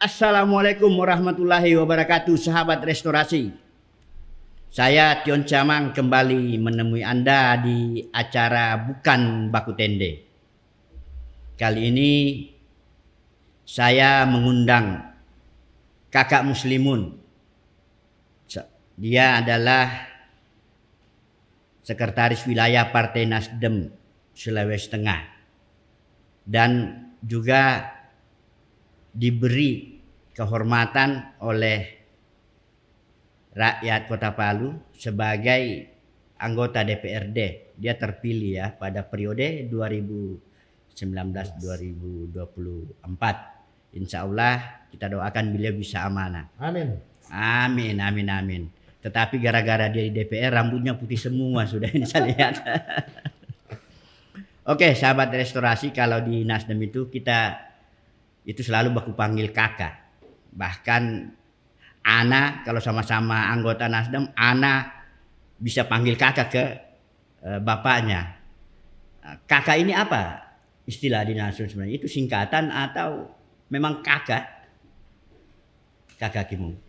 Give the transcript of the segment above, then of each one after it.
Assalamualaikum warahmatullahi wabarakatuh, sahabat restorasi. Saya Tion Camang kembali menemui Anda di acara Bukan Baku Tende. Kali ini saya mengundang Kakak Muslimun. Dia adalah Sekretaris Wilayah Partai Nasdem Sulawesi Tengah dan juga diberi kehormatan oleh rakyat Kota Palu sebagai anggota DPRD. Dia terpilih ya pada periode 2019-2024. Insya Allah kita doakan beliau bisa amanah. Amin. Amin, amin, amin. Tetapi gara-gara dia di DPR rambutnya putih semua sudah ini saya lihat. Oke, sahabat restorasi, kalau di Nasdem itu kita itu selalu baku panggil kakak. Bahkan Ana kalau sama-sama anggota Nasdem, Ana bisa panggil kakak ke bapaknya. Kakak ini apa istilah di Nasdem sebenarnya? Itu singkatan atau memang kakak? Kakak Kimung.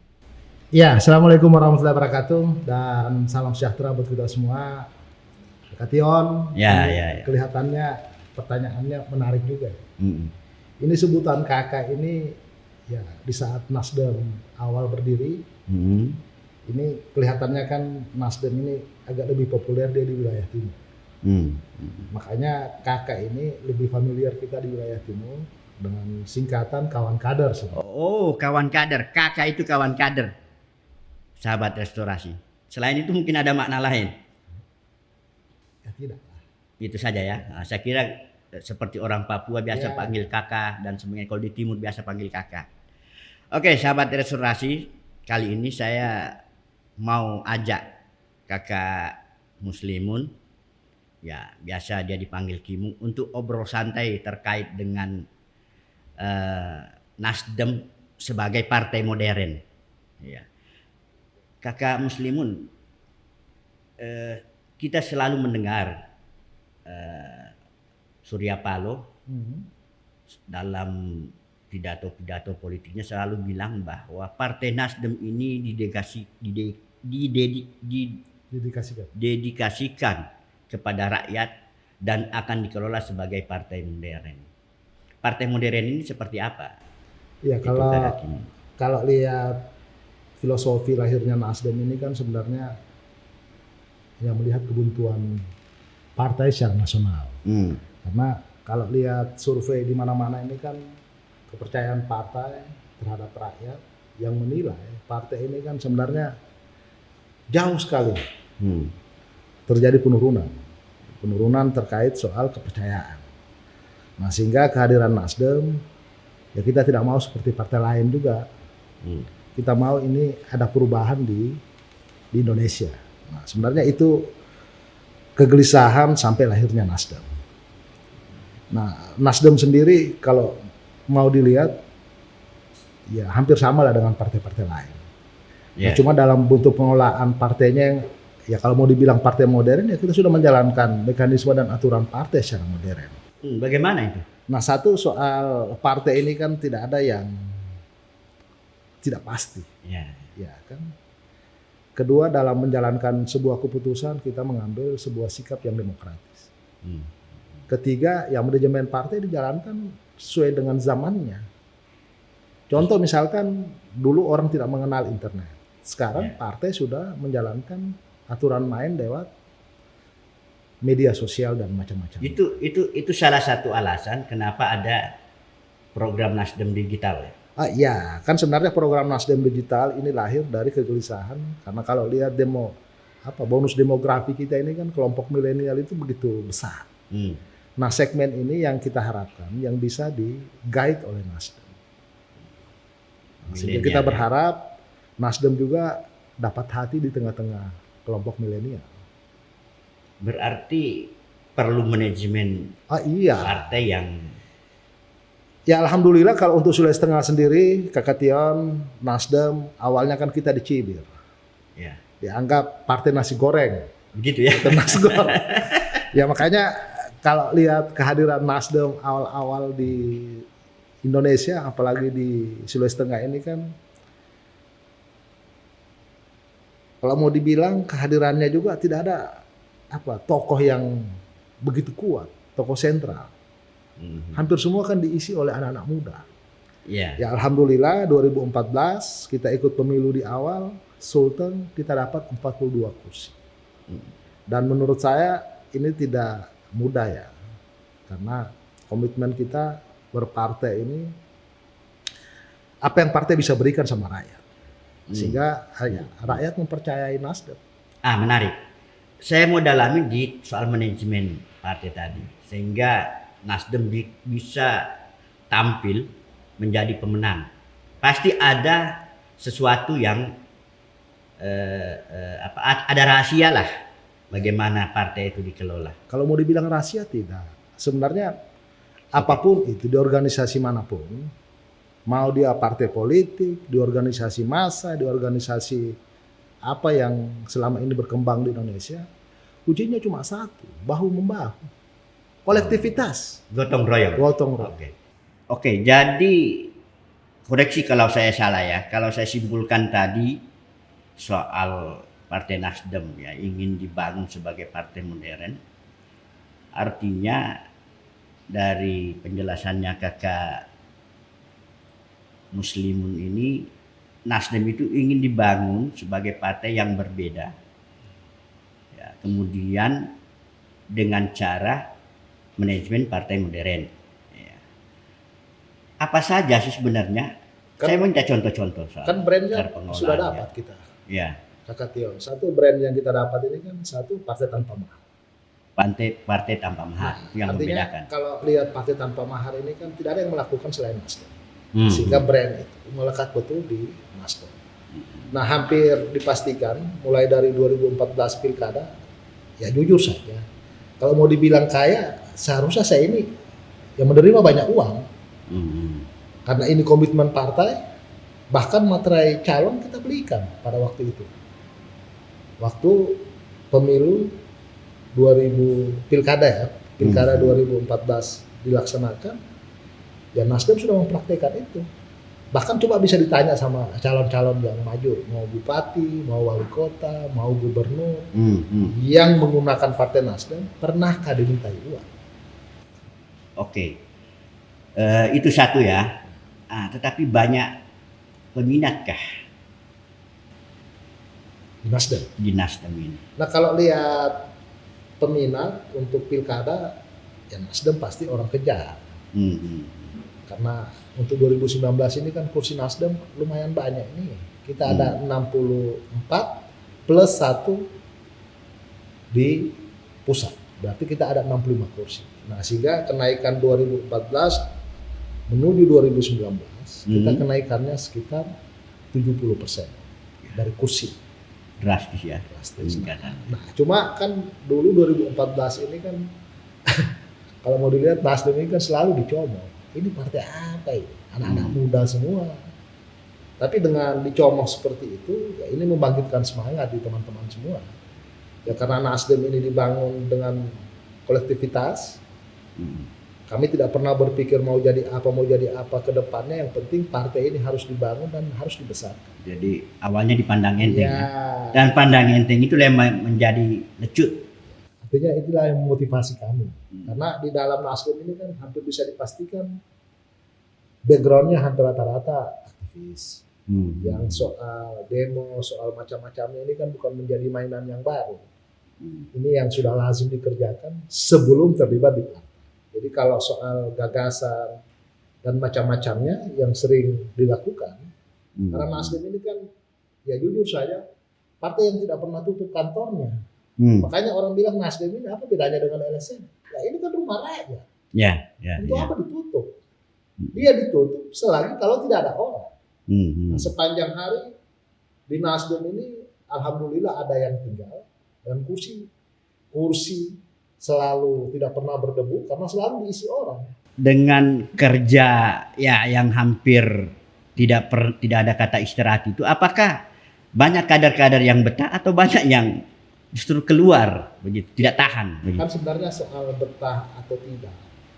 Ya, Assalamualaikum warahmatullahi wabarakatuh dan salam sejahtera buat kita semua. Kak Tion, Ya. Kelihatannya pertanyaannya menarik juga. Ini sebutan kakak ini ya di saat Nasdem awal berdiri, ini kelihatannya kan Nasdem ini agak lebih populer dia di wilayah timur. Makanya kakak ini lebih familiar kita di wilayah timur dengan singkatan kawan kader. Oh, kawan kader. Kakak itu kawan kader. Sahabat restorasi. Selain itu mungkin ada makna lain. Ya tidak. Itu saja ya. Nah, saya kira seperti orang Papua biasa panggil kakak dan semuanya, kalau di timur biasa panggil kakak. Oke, sahabat restorasi, kali ini saya mau ajak kakak Muslimun, ya biasa dia dipanggil Kimu, untuk obrol santai terkait dengan Nasdem sebagai partai modern. Ya. Kakak Muslimun, kita selalu mendengar Surya Paloh dalam pidato-pidato politiknya selalu bilang bahwa Partai Nasdem ini didedikasikan kepada rakyat dan akan dikelola sebagai partai modern. Partai modern ini seperti apa? Ya, kalau lihat filosofi lahirnya Nasdem ini kan sebenarnya yang melihat kebuntuan partai secara nasional. Karena kalau lihat survei di mana-mana ini kan kepercayaan partai terhadap rakyat yang menilai partai ini kan sebenarnya jauh sekali terjadi penurunan terkait soal kepercayaan. Nah, sehingga kehadiran Nasdem ya kita tidak mau seperti partai lain juga. Kita mau ini ada perubahan di Indonesia. Nah, sebenarnya itu kegelisahan sampai lahirnya Nasdem. Nah, Nasdem sendiri kalau mau dilihat ya hampir sama lah dengan partai-partai lain. Nah, cuma dalam bentuk pengelolaan partainya ya kalau mau dibilang partai modern ya kita sudah menjalankan mekanisme dan aturan partai secara modern. Bagaimana itu? Nah, satu soal partai ini kan tidak ada yang tidak pasti. Ya kan. Kedua, dalam menjalankan sebuah keputusan kita mengambil sebuah sikap yang demokratis. Ketiga, ya manajemen partai dijalankan sesuai dengan zamannya. Contoh misalkan dulu orang tidak mengenal internet. Sekarang partai sudah menjalankan aturan main lewat media sosial dan macam-macam. Itu salah satu alasan kenapa ada program Nasdem Digital ya. Ya, kan sebenarnya program Nasdem Digital ini lahir dari kegelisahan karena kalau lihat bonus demografi kita ini kan kelompok milenial itu begitu besar. Nah, segmen ini yang kita harapkan yang bisa di-guide oleh Nasdem. Sehingga kita berharap Nasdem juga dapat hati di tengah-tengah kelompok milenial. Berarti perlu manajemen partai yang ya alhamdulillah kalau untuk Sulawesi Tengah sendiri, Kakak Tion, Nasdem awalnya kan kita dicibir. Dianggap partai nasi goreng. Begitu ya. Nasi goreng. Ya makanya kalau lihat kehadiran Nasdem awal-awal di Indonesia, apalagi di Sulawesi Tengah ini kan, kalau mau dibilang kehadirannya juga tidak ada tokoh yang begitu kuat, tokoh sentral. Hampir semua kan diisi oleh anak-anak muda. Iya. Ya alhamdulillah 2014 kita ikut pemilu di awal, Sultan kita dapat 42 kursi. Dan menurut saya ini tidak mudah ya. Karena komitmen kita berpartai ini, apa yang partai bisa berikan sama rakyat. Sehingga rakyat mempercayai Nasdem. Menarik. Saya mau dalami di soal manajemen partai tadi. Sehingga Nasdem bisa tampil menjadi pemenang. Pasti ada sesuatu yang ada rahasia lah bagaimana partai itu dikelola. Kalau mau dibilang rahasia tidak. Sebenarnya apapun itu di organisasi manapun, mau dia partai politik, di organisasi massa, di organisasi apa yang selama ini berkembang di Indonesia, kuncinya cuma satu, bahu membahu, kolektivitas, gotong royong. gotong royong. Oke, jadi koreksi kalau saya salah ya. Kalau saya simpulkan tadi soal Partai Nasdem ya ingin dibangun sebagai partai modern, artinya dari penjelasannya Kakak Muslimun ini, Nasdem itu ingin dibangun sebagai partai yang berbeda. Ya, kemudian dengan cara manajemen partai modern. Ya. Apa saja sih sebenarnya? Saya minta contoh-contoh soal kan brandnya cara pengelolaannya. sudah dapat kita. Ya. Kakak Tion, satu brand yang kita dapat ini kan satu partai tanpa mahar. Partai tanpa mahar yang artinya membedakan. Kalau lihat partai tanpa mahar ini kan tidak ada yang melakukan selain Nasdem. Sehingga brand itu melekat betul di Nasdem. Nah hampir dipastikan mulai dari 2014 pilkada, ya jujur saja, kalau mau dibilang kaya seharusnya saya ini yang menerima banyak uang. Karena ini komitmen partai, bahkan materai calon kita belikan pada waktu itu. Waktu pemilu 2000 pilkada 2014 dilaksanakan, ya Nasdem sudah mempraktekkan itu. Bahkan coba bisa ditanya sama calon-calon yang maju, mau bupati, mau wali kota, mau gubernur, yang menggunakan partai Nasdem, pernahkah dimintai uang? Oke, itu satu ya. Tetapi banyak peminatkah di Nasdem ini? Nah kalau lihat peminat untuk pilkada, ya Nasdem pasti orang kejar. Karena untuk 2019 ini kan kursi Nasdem lumayan banyak ini. Kita ada 64 plus 1 di pusat. Berarti kita ada 65 kursi. Nah sehingga kenaikan 2014 menuju 2019 kita kenaikannya sekitar 70% dari kursi. Drastis ya. Nah cuma kan dulu 2014 ini kan kalau mau dilihat Nasdem ini kan selalu dicomot. Ini partai apa ini? Anak-anak muda semua. Tapi dengan dicomot seperti itu, ya ini membangkitkan semangat di teman-teman semua. Ya karena Nasdem ini dibangun dengan kolektivitas. Kami tidak pernah berpikir mau jadi apa ke depannya. Yang penting partai ini harus dibangun dan harus dibesarkan. Jadi awalnya dipandang enteng ya. Dan pandang enteng itu yang menjadi lecut. Artinya itulah yang memotivasi kami. Karena di dalam Nasdem ini kan hampir bisa dipastikan backgroundnya hampir rata-rata aktivis. Yang soal demo, soal macam-macamnya ini kan bukan menjadi mainan yang baru. Ini yang sudah lazim dikerjakan sebelum terlibat di partai. Jadi kalau soal gagasan dan macam-macamnya yang sering dilakukan, karena Nasdem ini kan ya jujur saja partai yang tidak pernah tutup kantornya. Makanya orang bilang Nasdem ini apa bedanya dengan LSM? Ya ini kan rumah rakyat. Untuk apa ditutup? Dia ditutup selagi kalau tidak ada orang. Nah, sepanjang hari di Nasdem ini alhamdulillah ada yang tinggal dan kursi selalu tidak pernah berdebu karena selalu diisi orang. Dengan kerja ya yang hampir tidak ada kata istirahat itu, apakah banyak kader-kader yang betah atau banyak yang justru keluar begitu, tidak tahan begitu? Kan sebenarnya soal betah atau tidak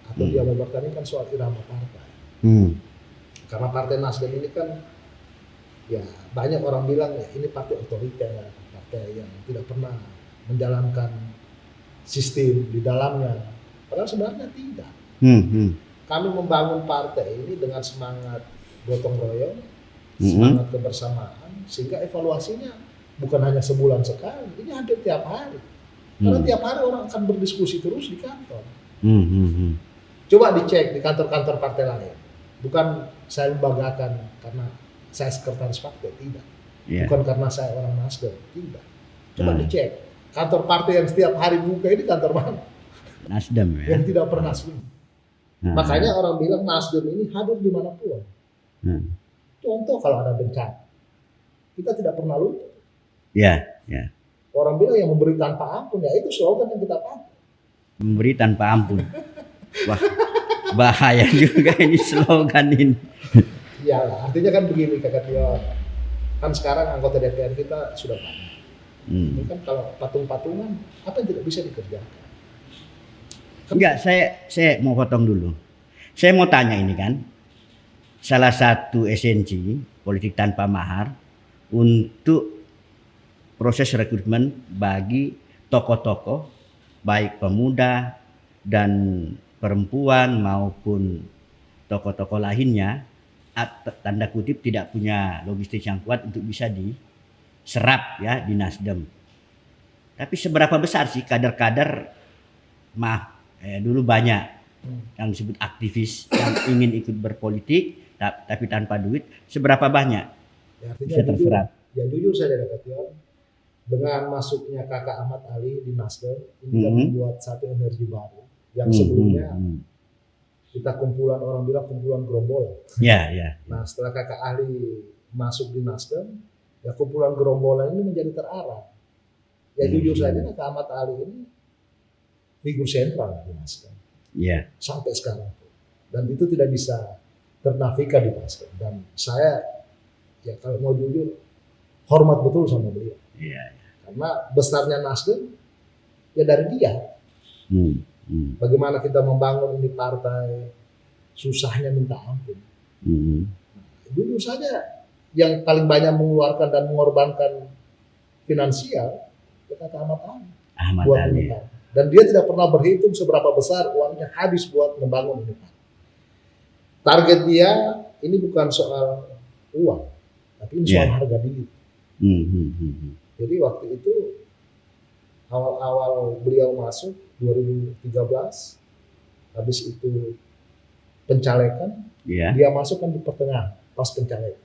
atau dia mau bertanding kan soal irama partai. Hmm. Karena Partai Nasdem ini kan ya banyak orang bilang ya ini partai otoriter, partai yang tidak pernah menjalankan sistem di dalamnya. Padahal sebenarnya tidak. Kami membangun partai ini dengan semangat gotong royong, semangat kebersamaan, sehingga evaluasinya bukan hanya sebulan sekali, ini hampir tiap hari. Karena tiap hari orang akan berdiskusi terus di kantor. Coba dicek di kantor-kantor partai lain. Bukan saya membanggakan karena saya sekretaris partai, tidak. Bukan karena saya orang Nasdem, tidak. Coba dicek kantor partai yang setiap hari buka ini kantor mana? Nasdem ya. Yang tidak pernah sunyi. Makanya orang bilang Nasdem ini hadir dimanapun. Contoh kalau ada bencana, kita tidak pernah luput. Ya. Orang bilang yang memberi tanpa ampun, ya itu slogan yang kita pakai. Memberi tanpa ampun. Wah, bahaya juga ini slogan ini. Iyalah, artinya kan begini Kakak Tio. Kan sekarang anggota DPR kita sudah banyak. Ini kan kalau patung-patungan, apa yang tidak bisa dikerjakan? Enggak, saya mau potong dulu. Saya mau tanya ini kan, salah satu esensi politik tanpa mahar untuk proses rekrutmen bagi tokoh-tokoh, baik pemuda dan perempuan maupun tokoh-tokoh lainnya, tanda kutip tidak punya logistik yang kuat untuk bisa diserap ya di Nasdem. Tapi seberapa besar sih kader-kader, dulu banyak yang disebut aktivis yang ingin ikut berpolitik tapi tanpa duit, seberapa banyak ya, bisa terserap? Jujur saja Kakak Tio, dengan masuknya Kakak Ahmad Ali di Nasdem, ini kan membuat satu energi baru yang sebelumnya kita kumpulan, orang bilang kumpulan gerombolan. Ya. Nah setelah Kakak Ali masuk di Nasdem, ya kumpulan gerombolan ini menjadi terarah. Ya jujur saja Kakak Ahmad Ali ini figur sentral di Nasdem. Sampai sekarang. Dan itu tidak bisa ternafikan di Nasdem. Dan saya ya kalau mau jujur hormat betul sama beliau. Karena besarnya Nasdem ya dari dia. Bagaimana kita membangun ini partai, susahnya minta ampun. Jujur saja yang paling banyak mengeluarkan dan mengorbankan finansial kita Ahmad Ali. Dan dia tidak pernah berhitung seberapa besar uangnya habis buat membangun ini. Target dia ini bukan soal uang, tapi ini soal harga diri. Jadi waktu itu awal-awal beliau masuk 2013, habis itu pencalekan, dia masuk kan di pertengahan pas pencalekan.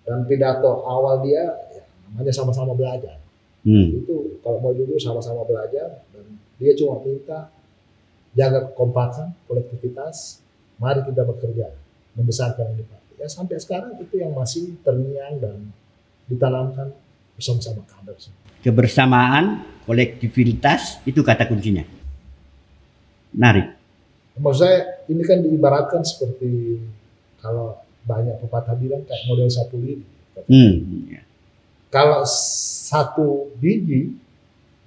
Dan pidato awal dia ya, namanya sama-sama belajar. Itu kalau mau jujur sama-sama belajar, dan dia cuma minta jaga kekompakan, kolektivitas, mari kita bekerja membesarkan ini partai. Ya sampai sekarang itu yang masih terngiang dan ditanamkan bersama-sama kader. Kebersamaan, kolektivitas itu kata kuncinya. Menarik. Maksud saya ini kan diibaratkan seperti kalau banyak pepatah bilang kayak model sapu lidi. Kalau satu biji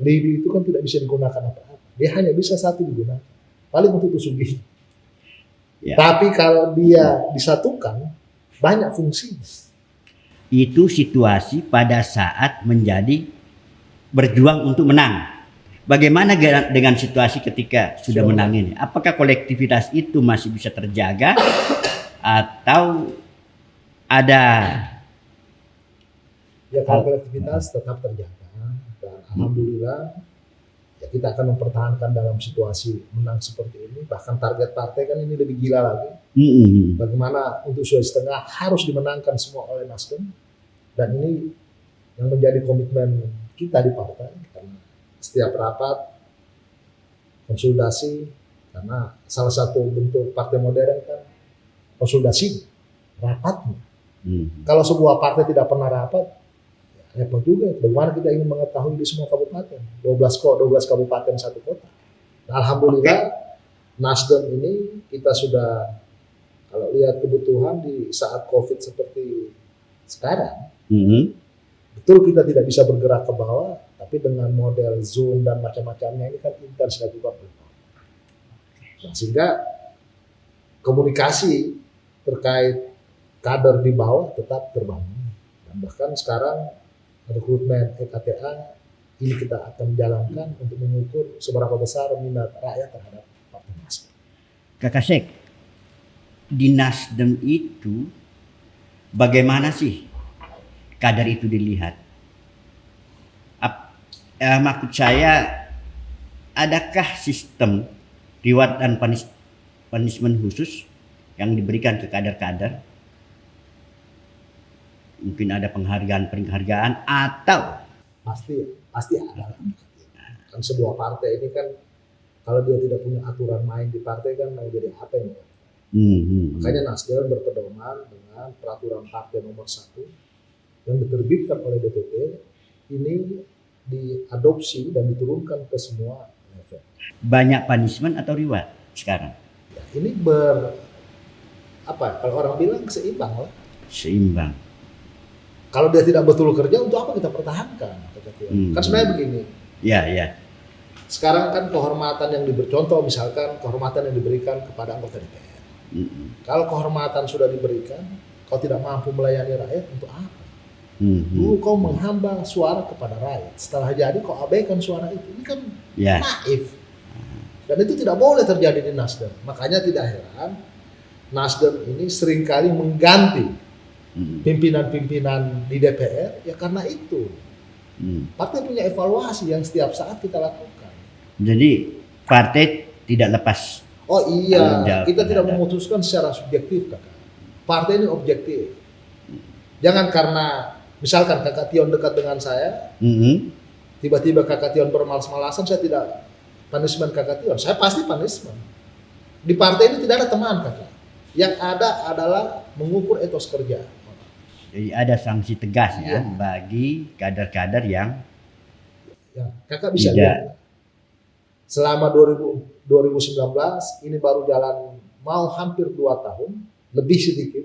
lidi itu kan tidak bisa digunakan apa-apa. Dia hanya bisa satu digunakan. Paling untuk tusuk gigi. Tapi kalau dia disatukan banyak fungsinya. Itu situasi pada saat menjadi berjuang untuk menang. Bagaimana dengan situasi ketika sudah menang ini? Apakah kolektivitas itu masih bisa terjaga atau ada? Ya kalau kolektivitas tetap terjaga dan alhamdulillah ya kita akan mempertahankan dalam situasi menang seperti ini. Bahkan target partai kan ini lebih gila lagi. Bagaimana untuk Sulawesi Tengah harus dimenangkan semua oleh Nasdem, dan ini yang menjadi komitmen kita di partai. Karena setiap rapat konsultasi, karena salah satu bentuk partai modern kan konsultasi, rapatnya. Kalau sebuah partai tidak pernah rapat, ya repot juga. Bagaimana kita ingin mengetahui di semua kabupaten, 12 kabupaten satu kota. Nah, alhamdulillah Nasdem ini kita sudah, kalau lihat kebutuhan di saat COVID seperti sekarang, betul kita tidak bisa bergerak ke bawah, tapi dengan model Zoom dan macam-macamnya ini kan intens dilakukan. Nah, sehingga komunikasi terkait kader di bawah tetap terbangun. Dan bahkan sekarang rekrutmen EKTA ini kita akan jalankan untuk mengukur seberapa besar minat rakyat terhadap Partai Nasdem. Kakak Sek, di Nasdem itu bagaimana sih kader itu dilihat? Maksud saya, adakah sistem reward dan punishment khusus yang diberikan ke kader-kader? Mungkin ada penghargaan atau pasti ada. Kan sebuah partai ini kan kalau dia tidak punya aturan main di partai kan mau jadi apa ini? Makanya Nasdem berpedoman dengan peraturan partai nomor 1 yang diterbitkan oleh DPP ini diadopsi dan diturunkan ke semua level. Banyak punishment atau reward sekarang? Ya, ini kalau orang bilang seimbang lah. Seimbang. Kalau dia tidak betul kerja, untuk apa kita pertahankan? Kan sebenarnya begini. Ya. Sekarang kan kehormatan yang contoh misalkan kehormatan yang diberikan kepada anggota DPR. Kalau kehormatan sudah diberikan, kau tidak mampu melayani rakyat, untuk apa? Dulu kau menghamba suara kepada rakyat. Setelah jadi kau abaikan suara itu. Ini kan naif. Dan itu tidak boleh terjadi di Nasdem. Makanya tidak heran Nasdem ini seringkali mengganti pimpinan-pimpinan di DPR ya karena itu. Partai punya evaluasi yang setiap saat kita lakukan. Jadi partai tidak lepas. Oh iya, kita tidak memutuskan secara subjektif, Kakak. Partai ini objektif. Jangan karena misalkan Kakak Tion dekat dengan saya, tiba-tiba Kakak Tion bermalas-malasan, saya tidak punishment Kakak Tion. Saya pasti punishment. Di partai ini tidak ada teman, Kakak. Yang ada adalah mengukur etos kerja. Jadi ada sanksi tegas ya bagi kader-kader yang Kakak bisa lihat. Selama 2019 ini baru jalan mau hampir 2 tahun, lebih sedikit,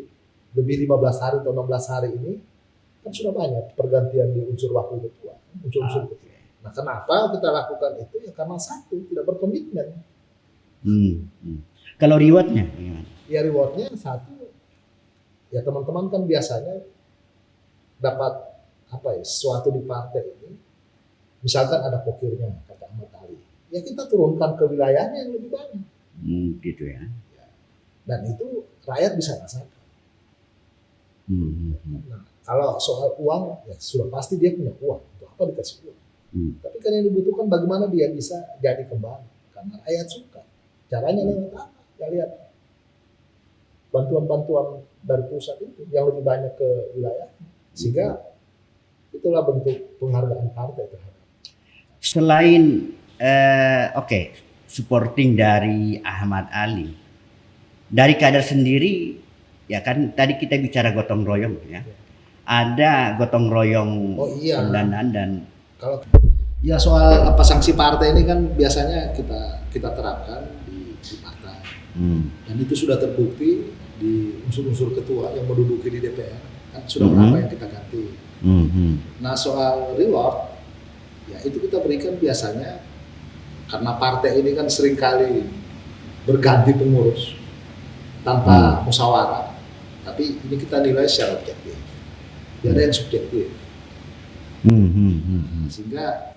lebih 15 hari atau 16 hari ini kan sudah banyak pergantian di unsur wakil ketua, unsur-unsur ketua. Nah, kenapa kita lakukan itu? Ya karena satu, tidak berkomitmen. Kalau rewardnya gimana? Ya rewardnya satu, ya teman-teman kan biasanya dapat sesuatu di partai ini, misalkan ada pokirnya kata Ahmad Ali, ya kita turunkan ke wilayahnya yang lebih banyak. Gitu ya. Dan itu rakyat bisa rasakan. Nah, kalau soal uang, ya sudah pasti dia punya uang. Untuk apa dikasih uang? Tapi kan yang dibutuhkan bagaimana dia bisa jadi kembali. Karena rakyat suka. Caranya lewat apa? Ya lihat bantuan-bantuan dari pusat itu yang lebih banyak ke wilayah. Sehingga itulah bentuk penghargaan partai terhadap. Selain supporting dari Ahmad Ali, dari kader sendiri ya kan tadi kita bicara gotong royong ya. Ada gotong royong pendanaan dan kalau ya soal sanksi partai ini kan biasanya kita terapkan di partai. Dan itu sudah terbukti di unsur-unsur ketua yang menduduki di DPR kan sudah berapa yang kita ganti. Nah soal reward ya itu kita berikan biasanya karena partai ini kan seringkali berganti pengurus tanpa musyawarah, tapi ini kita nilai secara objektif, tidak ada yang subjektif. Sehingga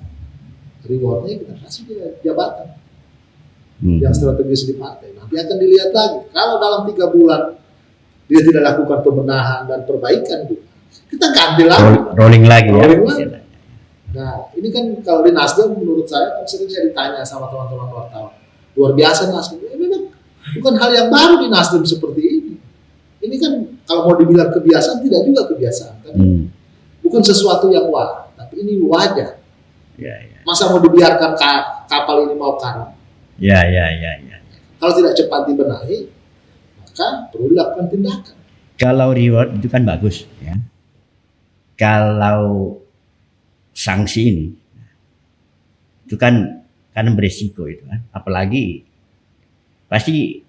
rewardnya kita kasih dia jabatan yang strategis di partai. Nanti akan dilihat lagi. Kalau dalam 3 bulan dia tidak lakukan pembenahan dan perbaikan, kita ganti lagi. Rolling lagi ya. Nah, ini kan kalau di Nasdem menurut saya kan sering saya ditanya sama teman-teman wartawan. Luar biasa Nasdem. Ini memang bukan hal yang baru di Nasdem seperti ini. Ini kan kalau mau dibilang kebiasaan tidak juga kebiasaan, tapi bukan sesuatu yang wah, tapi ini wajar. Masa mau dibiarkan kapal ini mau karam? Ya. Kalau tidak cepat dibenahi, maka perlu dilakukan tindakan. Kalau reward itu kan bagus ya. Kalau sanksi ini itu kan karena beresiko itu kan, apalagi pasti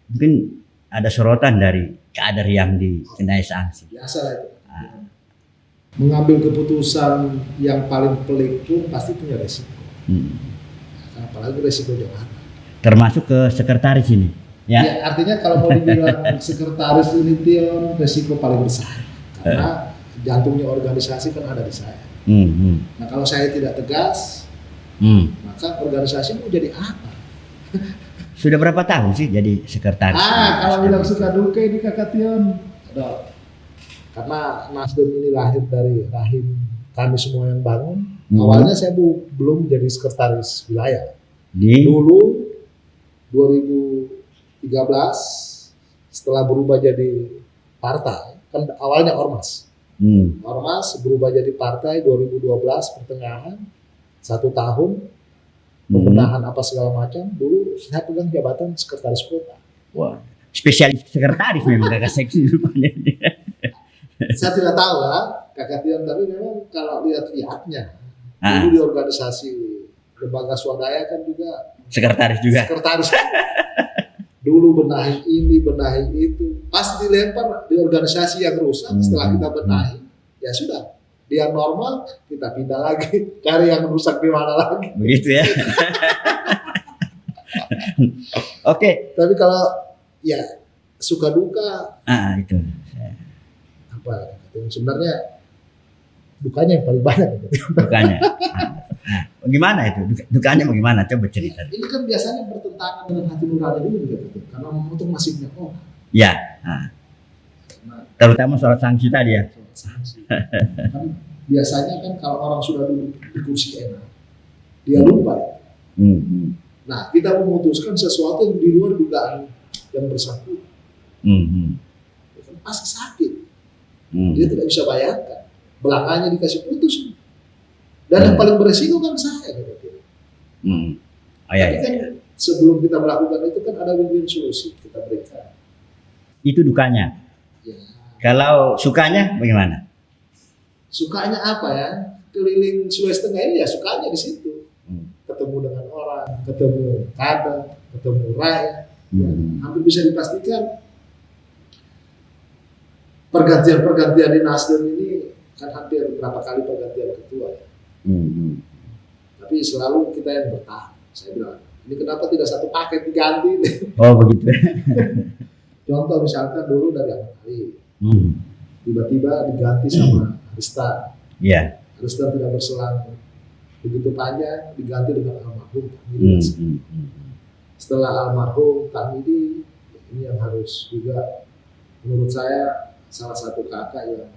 mungkin ada sorotan dari kader yang dikenai sanksi. Biasa lah itu. Mengambil keputusan yang paling pelik pun pasti punya resiko. Apalagi resiko jabatan. Termasuk ke sekretaris ini. Ya. Ya, artinya kalau mau dibilang sekretaris ini Tion, resiko paling besar. Karena jantungnya organisasi kan ada di saya. Nah kalau saya tidak tegas, maka organisasi mau jadi apa? Sudah berapa tahun sih jadi sekretaris? Kalau bilang suka duka ini Kakak Tion, karena Nasdem ini lahir dari rahim kami semua yang bangun. Awalnya saya belum jadi sekretaris wilayah. Dulu 2013 setelah berubah jadi partai, kan awalnya ormas. Ormas berubah jadi partai 2012 pertengahan, 1 tahun pembenahan apa segala macam. Dulu saya pegang jabatan sekretaris kota. Wah, spesialis sekretaris memang Kakak seksi rupanya. Saya tidak tahu lah Kakak Tion, tapi memang kalau lihat-lihatnya dulu di organisasi lembaga swadaya kan juga sekretaris juga. Sekretaris. Dulu benahi ini, benahi itu. Pas dilempar di organisasi yang rusak, setelah kita benahi, ya sudah. Dia normal, kita pindah lagi. Cari yang rusak di mana lagi. Begitu ya. Oke. Tapi kalau ya suka duka, itu. Apa? Sebenarnya dukanya yang paling banyak. Dukanya. Bagaimana itu? Dukanya bagaimana? Coba cerita. Ini kan biasanya bertentangan dengan hati nurani dulu gitu. Karena untuk masifnya orang. Ya. Terutama soal sanksi tadi ya. Sanksi. Kan biasanya kan kalau orang sudah duduk di kursi enak, dia lupa. Nah, kita memutuskan sesuatu yang di luar dugaan yang bersangkutan. Pasti sakit. Dia tidak bisa bayangkan. Belakangnya dikasih putus. Dan yang paling beresiko kan saya. Tapi kan sebelum kita melakukan itu kan ada win-win solusi kita berikan. Itu dukanya. Ya. Kalau sukanya bagaimana? Sukanya apa ya? Keliling Sulawesi Tengah ini ya sukanya di situ. Ketemu dengan orang, ketemu kader, ketemu rakyat. Ya, hampir bisa dipastikan pergantian di Nasdem ini kan hampir berapa kali pergantian ketua ya. Tapi selalu kita yang bertahan. Saya bilang, ini kenapa tidak satu paket diganti? Oh begitu. Contoh misalkan dulu dari Ahmad Ali, tiba-tiba diganti sama Aristan. Aristan tidak berselang begitu panjang, diganti dengan almarhum Tamidi. Setelah almarhum Tamidi, ini yang harus juga menurut saya salah satu kakak yang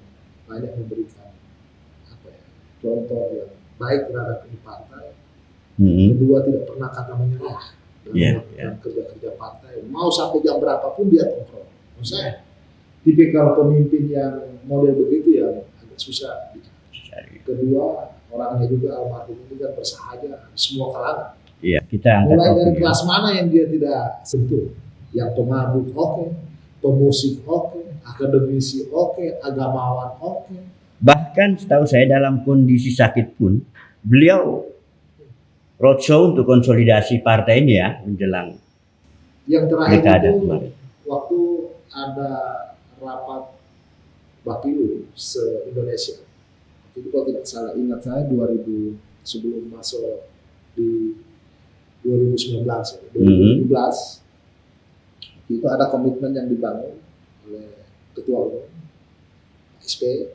banyak memberikan contoh yang baik terhadap ini partai. Kedua, tidak pernah kata menyerah dalam kerja-kerja partai. Mau sampai jam berapapun dia kontrol. Menurut saya, tipikal pemimpin yang model begitu yang agak susah dicari. Kedua, orangnya juga almarhum ini kan bersahaja semua kalangan. Mulai dari kelas mana yang dia tidak sentuh. Yang pemabuk oke, pemusik oke, akademisi oke, agamawan oke. Bahkan setahu saya dalam kondisi sakit pun beliau roadshow untuk konsolidasi partai ini ya menjelang. Yang terakhir itu waktu ada rapat Bapilu se-Indonesia. Itu kalau tidak salah ingat saya 2000 sebelum masuk di 2019 ya. 2017 itu ada komitmen yang dibangun oleh Ketua Umum SP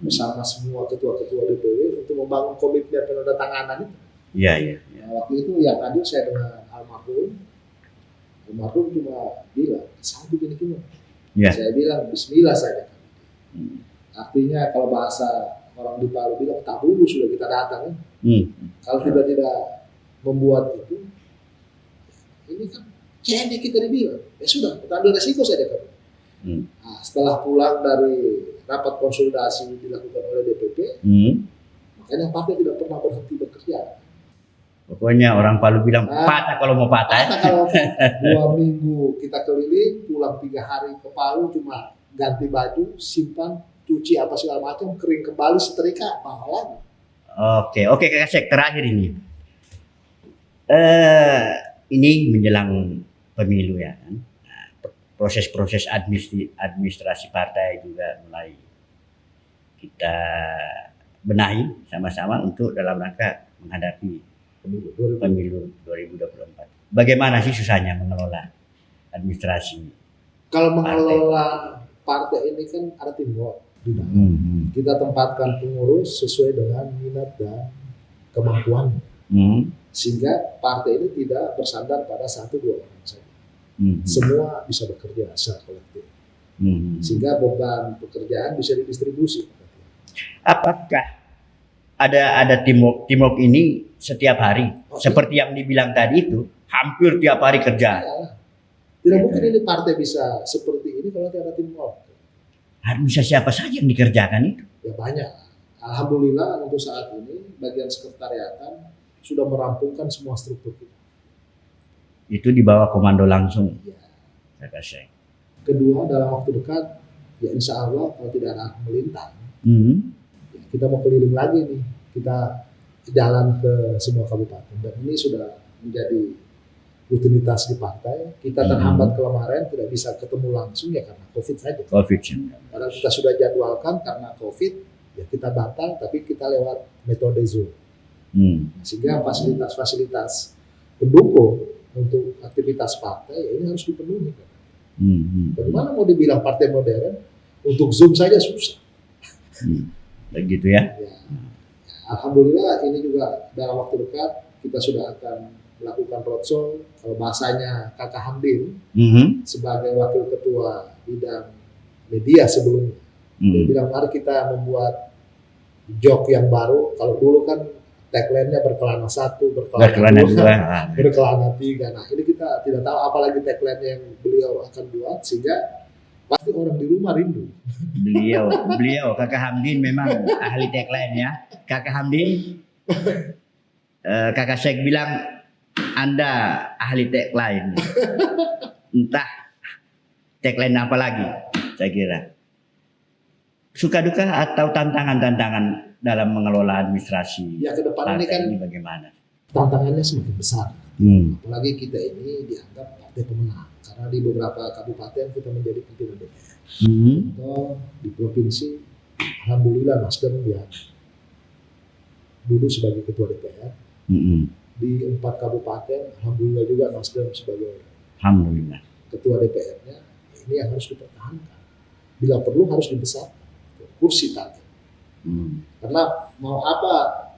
bersama semua ketua-ketua DPW untuk membangun komitmen penandatanganan itu. Nah, waktu itu yang hadir saya dengan almarhum cuma bilang satu gini. Saya bilang Bismillah saja. Artinya kalau bahasa orang di Palu bilang tak dulu sudah kita datang. Kalau kita tidak membuat itu, ini kan kayaknya kita dibilang ya sudah kita ambil resiko saja kan. Nah, setelah pulang dari rapat konsolidasi dilakukan oleh DPP, makanya partai tidak pernah berhenti bekerja. Pokoknya orang Palu bilang patah kalau mau patah. Kalau 2 minggu kita keliling, pulang 3 hari ke Palu cuma ganti baju, simpan, cuci apa segala macam, kering kembali, setrika, mahal lagi. Oke Kak Sek, terakhir ini. Ini menjelang pemilu ya kan. Proses-proses administrasi partai juga mulai kita benahi sama-sama untuk dalam rangka menghadapi pemilu 2024. Bagaimana sih susahnya mengelola administrasi. Kalau mengelola partai ini kan ada teamwork di dalam. Kita tempatkan pengurus sesuai dengan minat dan kemampuan, sehingga partai ini tidak bersandar pada 1-2 orang saja. Semua bisa bekerja secara kolektif, sehingga beban pekerjaan bisa didistribusi. Apakah ada teamwork ini setiap hari? Seperti yang dibilang tadi itu, hampir tiap hari kerja. Tidak mungkin ini partai bisa seperti ini kalau tidak ada teamwork. Harus bisa siapa saja yang dikerjakan itu? Ya banyak. Alhamdulillah untuk saat ini bagian sekretariatan sudah merampungkan semua struktur kita. Itu di bawah komando langsung. Ya. Kakak. Kedua, dalam waktu dekat, ya insya Allah kalau tidak ada melintang, ya kita mau keliling lagi nih. Kita jalan ke semua kabupaten. Dan ini sudah menjadi rutinitas di partai. Kita terhambat kemarin, tidak bisa ketemu langsung ya karena COVID saja. Karena kita sudah jadwalkan karena COVID, ya kita batal, tapi kita lewat metode Zoom. Sehingga fasilitas-fasilitas pendukung untuk aktivitas partai ya ini harus dipenuhi. Bagaimana mau dibilang partai modern untuk Zoom saja susah. Begitu ya. Alhamdulillah ini juga dalam waktu dekat kita sudah akan melakukan roadshow. Kalau bahasanya Kakak Hamdin sebagai wakil ketua bidang media sebelumnya, dia bilang mari kita membuat jok yang baru. Kalau dulu kan tagline-nya berkelana 1, berkelana 2, berkelana 3. Nah ini kita tidak tahu apalagi tagline yang beliau akan buat, sehingga pasti orang di rumah rindu. Beliau Kakak Hamdin memang ahli tagline ya. Kakak Hamdin, Kakak Syekh bilang Anda ahli tagline. Entah tagline apa lagi, saya kira. Suka duka atau tantangan-tantangan dalam mengelola administrasi ya ke depan ini kan ini bagaimana? Tantangannya semakin besar. Apalagi kita ini dianggap partai pemenang karena di beberapa kabupaten kita menjadi pimpinan DPR. Atau di provinsi, alhamdulillah Nasdem ya dulu sebagai ketua DPR. Di 4 kabupaten, alhamdulillah juga Nasdem sebagai ketua DPR-nya. Ini yang harus dipertahankan. Bila perlu harus dibesarkan kursi target. Karena mau apa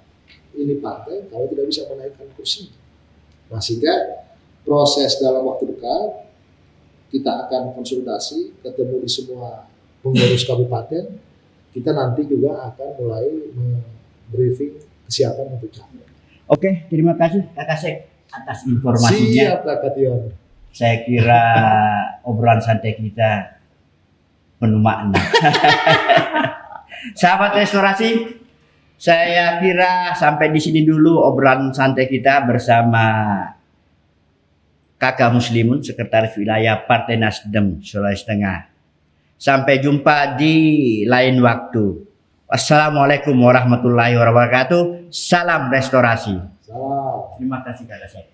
ini partai kalau tidak bisa menaikkan kursi. Nah sehingga proses dalam waktu dekat kita akan konsultasi, ketemu di semua pengurus kabupaten. Kita nanti juga akan mulai briefing kesiapan untuk capres. Oke, terima kasih Kakak Syekh atas informasinya. Siap Kakak Tion. Saya kira obrolan santai kita penuh makna. Sahabat Restorasi, saya kira sampai di sini dulu obrolan santai kita bersama Kakak Muslimun, Sekretaris Wilayah Partai Nasdem Sulawesi Tengah. Sampai jumpa di lain waktu. Wassalamualaikum warahmatullahi wabarakatuh. Salam Restorasi. Salam. Terima kasih Kakak Syekh.